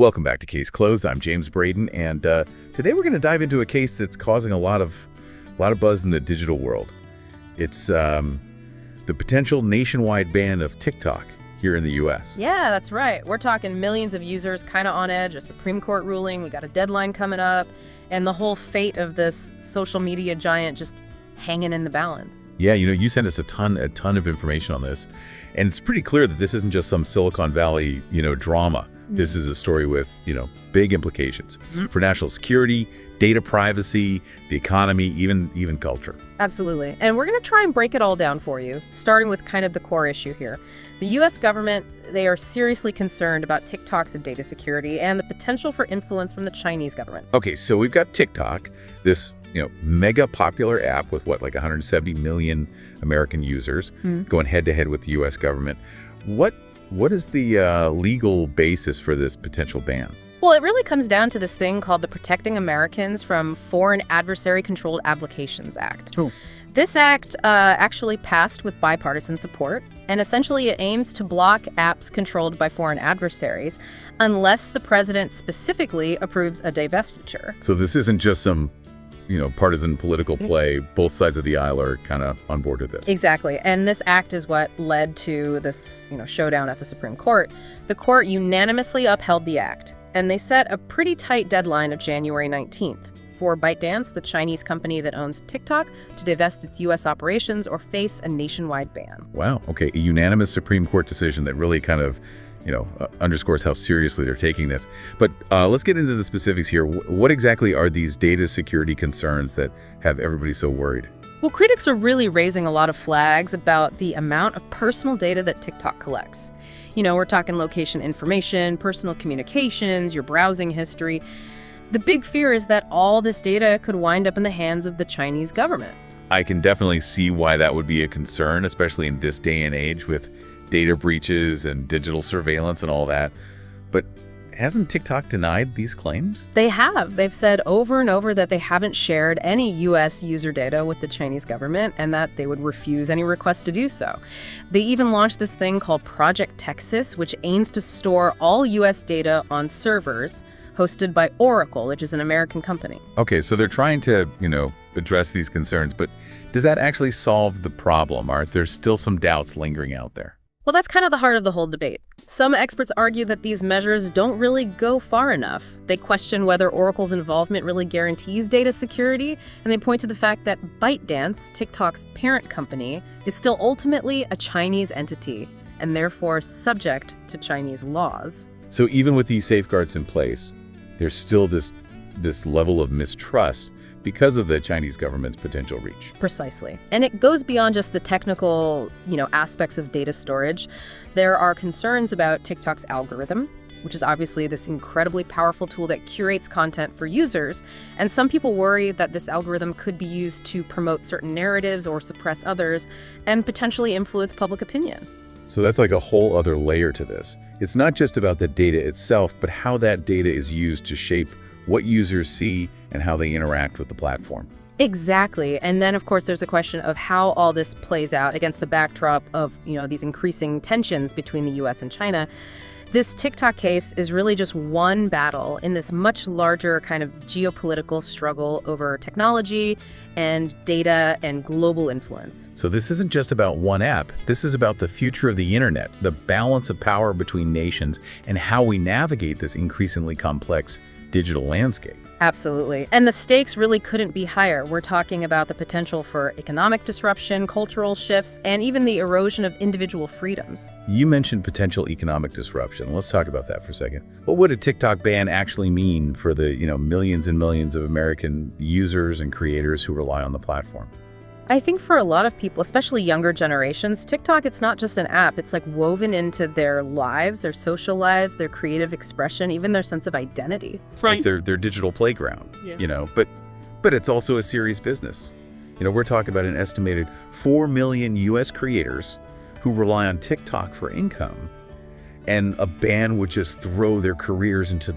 Welcome back to Case Closed. I'm James Braden, and today we're going to dive into a case that's causing a lot of buzz in the digital world. It's the potential nationwide ban of TikTok here in the U.S. Yeah, that's right. We're talking millions of users kind of on edge, a Supreme Court ruling, we got a deadline coming up, and the whole fate of this social media giant just hanging in the balance. Yeah, you sent us a ton of information on this, and it's pretty clear that this isn't just some Silicon Valley, drama. This is a story with, big implications for national security, data privacy, the economy, even culture. Absolutely. And we're going to try and break it all down for you, starting with kind of the core issue here. The U.S. government, they are seriously concerned about TikTok's data security and the potential for influence from the Chinese government. Okay, so we've got TikTok, this mega popular app with like 170 million American users going head-to-head with the U.S. government. What is the legal basis for this potential ban? Well, it really comes down to this thing called the Protecting Americans from Foreign Adversary-Controlled Applications Act. Oh. This act actually passed with bipartisan support, and essentially it aims to block apps controlled by foreign adversaries unless the president specifically approves a divestiture. So this isn't just some partisan political play. Both sides of the aisle are kind of on board with this. Exactly. And this act is what led to this, showdown at the Supreme Court. The court unanimously upheld the act, and they set a pretty tight deadline of January 19th for ByteDance, the Chinese company that owns TikTok, to divest its U.S. operations or face a nationwide ban. Wow. Okay. A unanimous Supreme Court decision that really kind of underscores how seriously they're taking this. But let's get into the specifics here. What exactly are these data security concerns that have everybody so worried? Well, critics are really raising a lot of flags about the amount of personal data that TikTok collects. We're talking location information, personal communications, your browsing history. The big fear is that all this data could wind up in the hands of the Chinese government. I can definitely see why that would be a concern, especially in this day and age with data breaches and digital surveillance and all that. But hasn't TikTok denied these claims? They have. They've said over and over that they haven't shared any U.S. user data with the Chinese government and that they would refuse any request to do so. They even launched this thing called Project Texas, which aims to store all U.S. data on servers hosted by Oracle, which is an American company. Okay, so they're trying to, address these concerns, but does that actually solve the problem? Are there still some doubts lingering out there? Well, that's kind of the heart of the whole debate. Some experts argue that these measures don't really go far enough. They question whether Oracle's involvement really guarantees data security, and they point to the fact that ByteDance, TikTok's parent company, is still ultimately a Chinese entity, and therefore subject to Chinese laws. So even with these safeguards in place, there's still this level of mistrust because of the Chinese government's potential reach. Precisely. And it goes beyond just the technical, aspects of data storage. There are concerns about TikTok's algorithm, which is obviously this incredibly powerful tool that curates content for users. And some people worry that this algorithm could be used to promote certain narratives or suppress others and potentially influence public opinion. So that's like a whole other layer to this. It's not just about the data itself, but how that data is used to shape what users see and how they interact with the platform. Exactly. And then, of course, there's a question of how all this plays out against the backdrop of, these increasing tensions between the U.S. and China. This TikTok case is really just one battle in this much larger kind of geopolitical struggle over technology and data and global influence. So this isn't just about one app. This is about the future of the internet, the balance of power between nations, and how we navigate this increasingly complex digital landscape. Absolutely. And the stakes really couldn't be higher. We're talking about the potential for economic disruption, cultural shifts, and even the erosion of individual freedoms. You mentioned potential economic disruption. Let's talk about that for a second. What would a TikTok ban actually mean for the, millions and millions of American users and creators who rely on the platform? I think for a lot of people, especially younger generations, TikTok, it's not just an app. It's like woven into their lives, their social lives, their creative expression, even their sense of identity. Right. Like their digital playground, but it's also a serious business. We're talking about an estimated 4 million U.S. creators who rely on TikTok for income, and a ban would just throw their careers into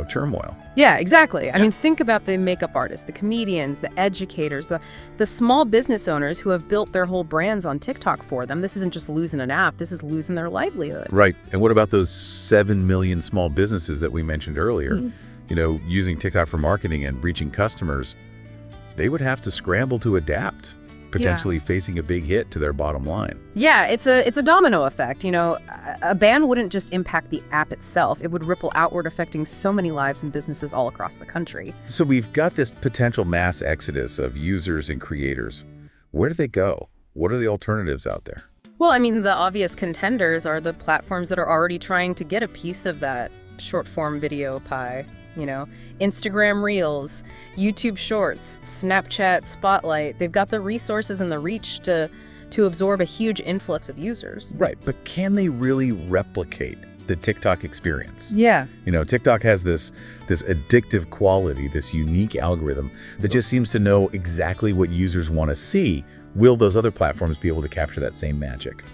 turmoil. Yeah, exactly. I mean, think about the makeup artists, the comedians, the educators, the small business owners who have built their whole brands on TikTok for them. This isn't just losing an app. This is losing their livelihood. Right. And what about those 7 million small businesses that we mentioned earlier? Using TikTok for marketing and reaching customers, they would have to scramble to adapt, potentially facing a big hit to their bottom line. Yeah, it's a domino effect. A ban wouldn't just impact the app itself. It would ripple outward, affecting so many lives and businesses all across the country. So we've got this potential mass exodus of users and creators. Where do they go? What are the alternatives out there? Well, I mean, the obvious contenders are the platforms that are already trying to get a piece of that short-form video pie. Instagram Reels, YouTube Shorts, Snapchat Spotlight. They've got the resources and the reach to absorb a huge influx of users. Right, but can they really replicate the TikTok experience? Yeah. TikTok has this addictive quality, this unique algorithm that just seems to know exactly what users want to see. Will those other platforms be able to capture that same magic?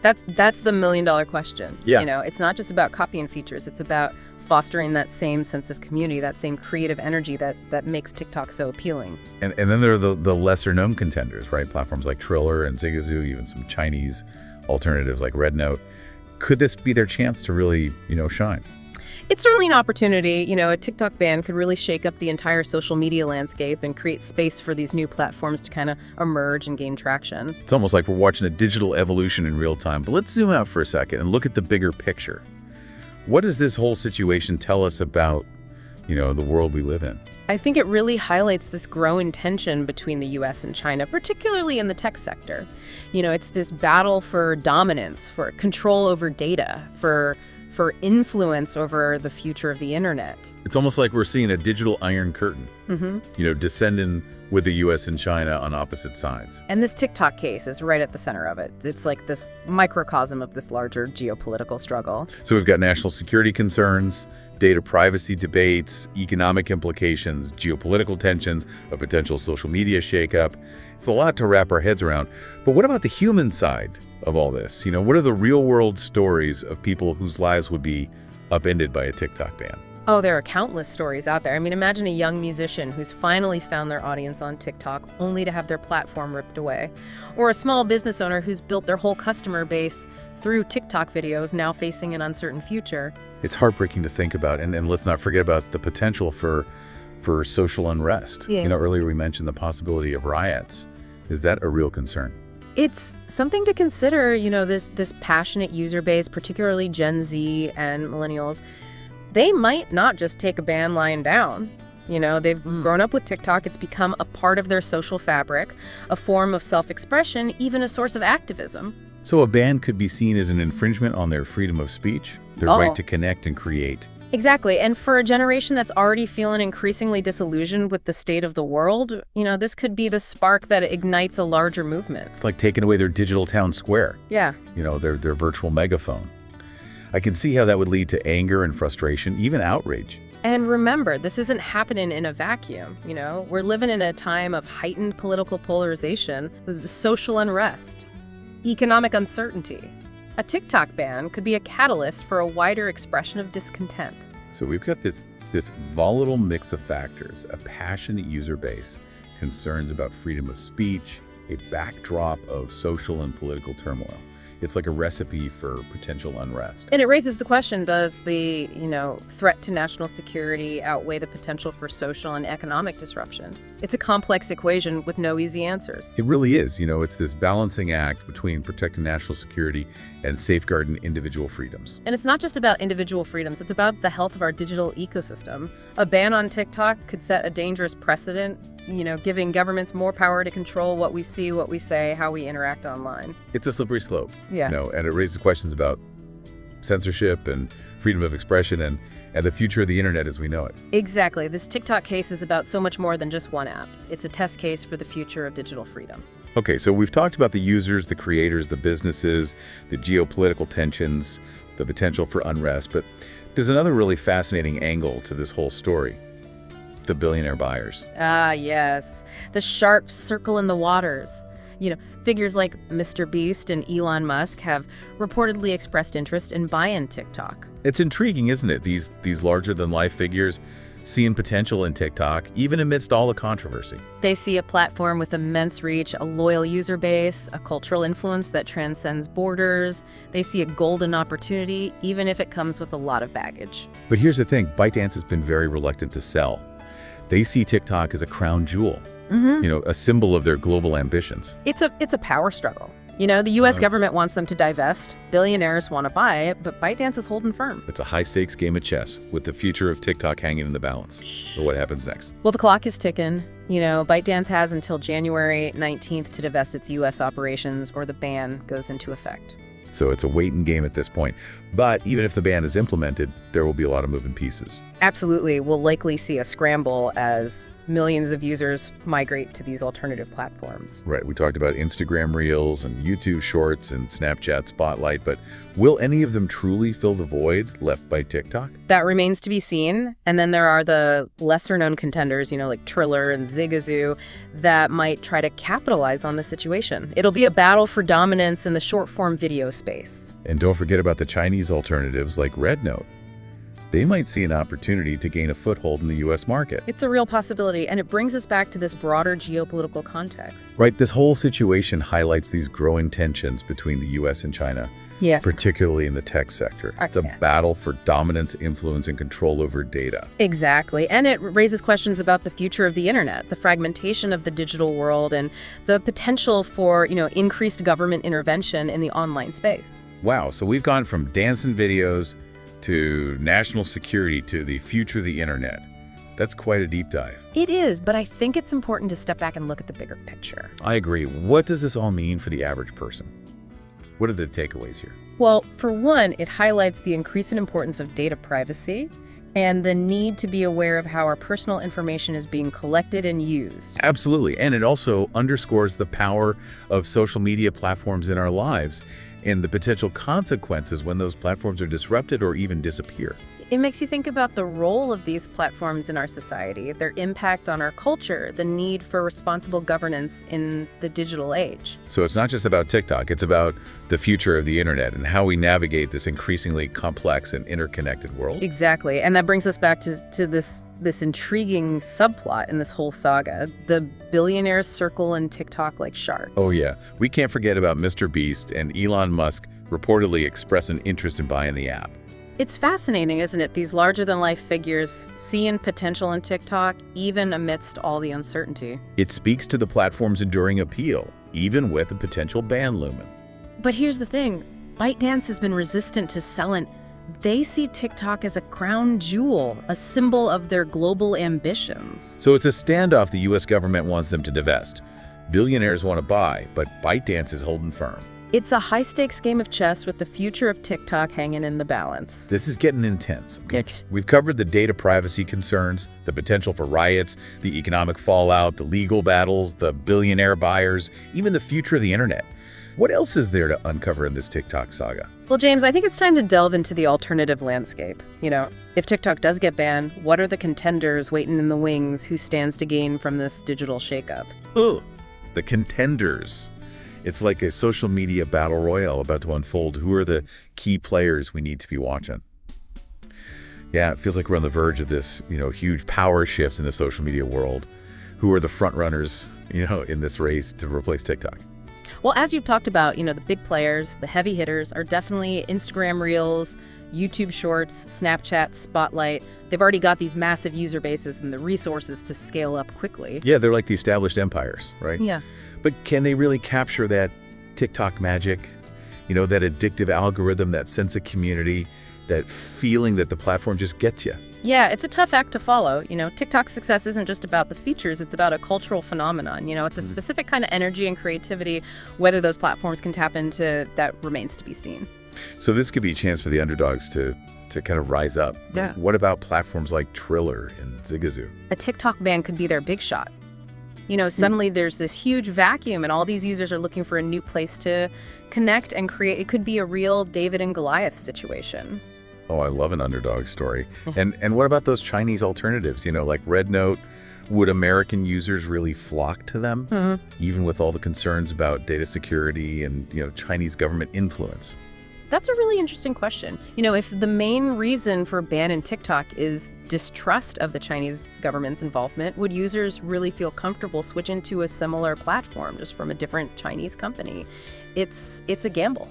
That's the million-dollar question. Yeah. It's not just about copying features. It's about fostering that same sense of community, that same creative energy that makes TikTok so appealing. And then there are the lesser-known contenders, right? Platforms like Triller and Zigazoo, even some Chinese alternatives like RedNote. Could this be their chance to really, shine? It's certainly an opportunity. A TikTok ban could really shake up the entire social media landscape and create space for these new platforms to kind of emerge and gain traction. It's almost like we're watching a digital evolution in real time. But let's zoom out for a second and look at the bigger picture. What does this whole situation tell us about, the world we live in? I think it really highlights this growing tension between the U.S. and China, particularly in the tech sector. It's this battle for dominance, for control over data, for influence over the future of the internet. It's almost like we're seeing a digital iron curtain, descending with the U.S. and China on opposite sides. And this TikTok case is right at the center of it. It's like this microcosm of this larger geopolitical struggle. So we've got national security concerns, data privacy debates, economic implications, geopolitical tensions, a potential social media shakeup. It's a lot to wrap our heads around. But what about the human side of all this? What are the real-world stories of people whose lives would be upended by a TikTok ban? Oh, there are countless stories out there. I mean, imagine a young musician who's finally found their audience on TikTok only to have their platform ripped away. Or a small business owner who's built their whole customer base through TikTok videos, now facing an uncertain future. It's heartbreaking to think about, and let's not forget about the potential for social unrest. Yeah. Earlier we mentioned the possibility of riots. Is that a real concern? It's something to consider, this passionate user base, particularly Gen Z and millennials. They might not just take a ban lying down. They've grown up with TikTok. It's become a part of their social fabric, a form of self-expression, even a source of activism. So a ban could be seen as an infringement on their freedom of speech, their right to connect and create. Exactly. And for a generation that's already feeling increasingly disillusioned with the state of the world, this could be the spark that ignites a larger movement. It's like taking away their digital town square. Yeah. Their virtual megaphone. I can see how that would lead to anger and frustration, even outrage. And remember, this isn't happening in a vacuum. We're living in a time of heightened political polarization, social unrest, economic uncertainty. A TikTok ban could be a catalyst for a wider expression of discontent. So we've got this volatile mix of factors, a passionate user base, concerns about freedom of speech, a backdrop of social and political turmoil. It's like a recipe for potential unrest. And it raises the question, does the, threat to national security outweigh the potential for social and economic disruption? It's a complex equation with no easy answers. It really is. It's this balancing act between protecting national security and safeguarding individual freedoms. And it's not just about individual freedoms, it's about the health of our digital ecosystem. A ban on TikTok could set a dangerous precedent, giving governments more power to control what we see, what we say, how we interact online. It's a slippery slope. Yeah. And it raises questions about censorship and freedom of expression and the future of the internet as we know it. Exactly. This TikTok case is about so much more than just one app. It's a test case for the future of digital freedom. Okay, so we've talked about the users, the creators, the businesses, the geopolitical tensions, the potential for unrest, but there's another really fascinating angle to this whole story. The billionaire buyers. Ah, yes. The sharp circle in the waters. Figures like Mr. Beast and Elon Musk have reportedly expressed interest in buying TikTok. It's intriguing, isn't it? These larger-than-life figures seeing potential in TikTok, even amidst all the controversy. They see a platform with immense reach, a loyal user base, a cultural influence that transcends borders. They see a golden opportunity, even if it comes with a lot of baggage. But here's the thing, ByteDance has been very reluctant to sell. They see TikTok as a crown jewel, a symbol of their global ambitions. It's a power struggle. The U.S. government wants them to divest. Billionaires want to buy it, but ByteDance is holding firm. It's a high-stakes game of chess with the future of TikTok hanging in the balance. So what happens next? Well, the clock is ticking. ByteDance has until January 19th to divest its U.S. operations or the ban goes into effect. So it's a waiting game at this point. But even if the ban is implemented, there will be a lot of moving pieces. Absolutely. We'll likely see a scramble as millions of users migrate to these alternative platforms. Right. We talked about Instagram Reels and YouTube Shorts and Snapchat Spotlight, but will any of them truly fill the void left by TikTok? That remains to be seen. And then there are the lesser-known contenders, like Triller and Zigazoo, that might try to capitalize on the situation. It'll be a battle for dominance in the short-form video space. And don't forget about the Chinese alternatives like RedNote. They might see an opportunity to gain a foothold in the U.S. market. It's a real possibility, and it brings us back to this broader geopolitical context. Right, this whole situation highlights these growing tensions between the U.S. and China, particularly in the tech sector. It's a battle for dominance, influence, and control over data. Exactly, and it raises questions about the future of the internet, the fragmentation of the digital world, and the potential for, increased government intervention in the online space. Wow, so we've gone from dancing videos to national security to the future of the internet. That's quite a deep dive. It is, but I think it's important to step back and look at the bigger picture. I agree. What does this all mean for the average person? What are the takeaways here? Well, for one, it highlights the increasing importance of data privacy and the need to be aware of how our personal information is being collected and used. Absolutely. And it also underscores the power of social media platforms in our lives and the potential consequences when those platforms are disrupted or even disappear. It makes you think about the role of these platforms in our society, their impact on our culture, the need for responsible governance in the digital age. So it's not just about TikTok, it's about the future of the internet and how we navigate this increasingly complex and interconnected world. Exactly. And that brings us back to this intriguing subplot in this whole saga, the billionaires circle in TikTok like sharks. Oh yeah. We can't forget about Mr. Beast and Elon Musk reportedly expressed an interest in buying the app. It's fascinating, isn't it? These larger-than-life figures seeing potential in TikTok, even amidst all the uncertainty. It speaks to the platform's enduring appeal, even with a potential ban looming. But here's the thing. ByteDance has been resistant to selling. They see TikTok as a crown jewel, a symbol of their global ambitions. So it's a standoff the U.S. government wants them to divest. Billionaires want to buy, but ByteDance is holding firm. It's a high-stakes game of chess with the future of TikTok hanging in the balance. This is getting intense. We've covered the data privacy concerns, the potential for riots, the economic fallout, the legal battles, the billionaire buyers, even the future of the internet. What else is there to uncover in this TikTok saga? Well, James, I think it's time to delve into the alternative landscape. If TikTok does get banned, what are the contenders waiting in the wings? Who stands to gain from this digital shakeup? Ugh, the contenders. It's like a social media battle royale about to unfold. Who are the key players we need to be watching? Yeah, it feels like we're on the verge of this, huge power shift in the social media world. Who are the front runners, in this race to replace TikTok? Well, as you've talked about, the big players, the heavy hitters are definitely Instagram Reels, YouTube Shorts, Snapchat, Spotlight. They've already got these massive user bases and the resources to scale up quickly. Yeah, they're like the established empires, right? Yeah. But can they really capture that TikTok magic? That addictive algorithm, that sense of community, that feeling that the platform just gets you? Yeah, it's a tough act to follow. TikTok's success isn't just about the features, it's about a cultural phenomenon. It's a specific kind of energy and creativity. Whether those platforms can tap into, that remains to be seen. So this could be a chance for the underdogs to kind of rise up. Yeah. What about platforms like Triller and Zigazoo? A TikTok ban could be their big shot. Suddenly there's this huge vacuum and all these users are looking for a new place to connect and create. It could be a real David and Goliath situation. Oh, I love an underdog story. And what about those Chinese alternatives, like RedNote Would American users really flock to them, even with all the concerns about data security and, Chinese government influence? That's a really interesting question. If the main reason for banning TikTok is distrust of the Chinese government's involvement, would users really feel comfortable switching to a similar platform just from a different Chinese company? It's a gamble.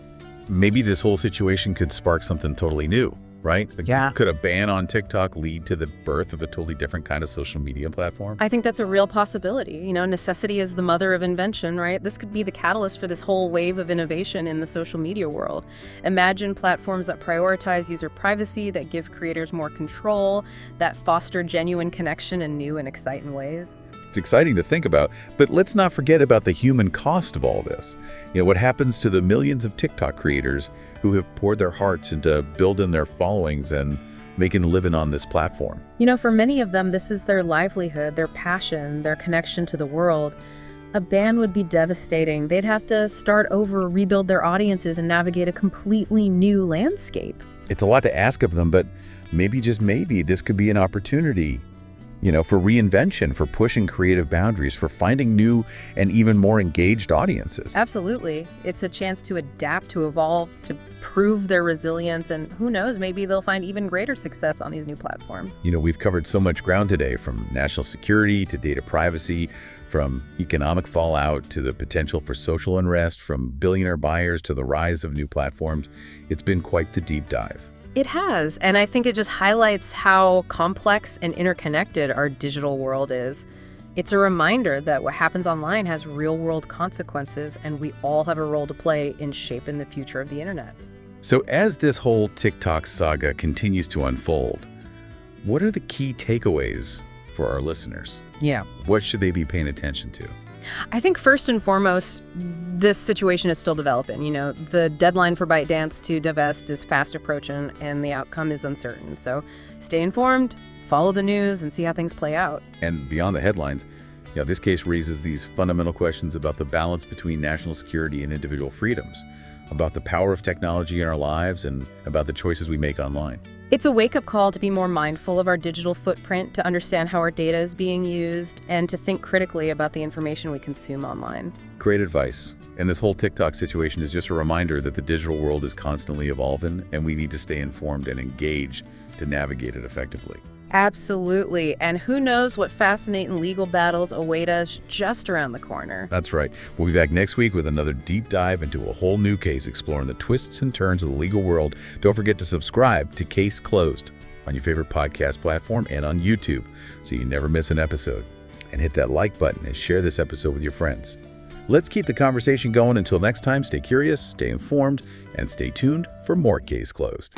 Maybe this whole situation could spark something totally new, right? Yeah. Could a ban on TikTok lead to the birth of a totally different kind of social media platform? I think that's a real possibility. Necessity is the mother of invention, right? This could be the catalyst for this whole wave of innovation in the social media world. Imagine platforms that prioritize user privacy, that give creators more control, that foster genuine connection in new and exciting ways. It's exciting to think about, but let's not forget about the human cost of all this. What happens to the millions of TikTok creators who have poured their hearts into building their followings and making a living on this platform? For many of them, this is their livelihood, their passion, their connection to the world. A ban would be devastating. They'd have to start over, rebuild their audiences, and navigate a completely new landscape. It's a lot to ask of them, but maybe, just maybe, this could be an opportunity for reinvention, for pushing creative boundaries, for finding new and even more engaged audiences. Absolutely. It's a chance to adapt, to evolve, to prove their resilience, and who knows, maybe they'll find even greater success on these new platforms. We've covered so much ground today, from national security to data privacy, from economic fallout to the potential for social unrest, from billionaire buyers to the rise of new platforms. It's been quite the deep dive. It has, and I think it just highlights how complex and interconnected our digital world is. It's a reminder that what happens online has real-world consequences, and we all have a role to play in shaping the future of the internet. So as this whole TikTok saga continues to unfold, what are the key takeaways for our listeners? Yeah. What should they be paying attention to? I think first and foremost, this situation is still developing. The deadline for ByteDance to divest is fast approaching, and the outcome is uncertain. So stay informed, follow the news, and see how things play out. And beyond the headlines, this case raises these fundamental questions about the balance between national security and individual freedoms, about the power of technology in our lives, and about the choices we make online. It's a wake-up call to be more mindful of our digital footprint, to understand how our data is being used, and to think critically about the information we consume online. Great advice. And this whole TikTok situation is just a reminder that the digital world is constantly evolving, and we need to stay informed and engaged to navigate it effectively. Absolutely. And who knows what fascinating legal battles await us just around the corner. That's right. We'll be back next week with another deep dive into a whole new case, exploring the twists and turns of the legal world. Don't forget to subscribe to Case Closed on your favorite podcast platform and on YouTube so you never miss an episode. And hit that like button and share this episode with your friends. Let's keep the conversation going. Until next time, stay curious, stay informed, and stay tuned for more Case Closed.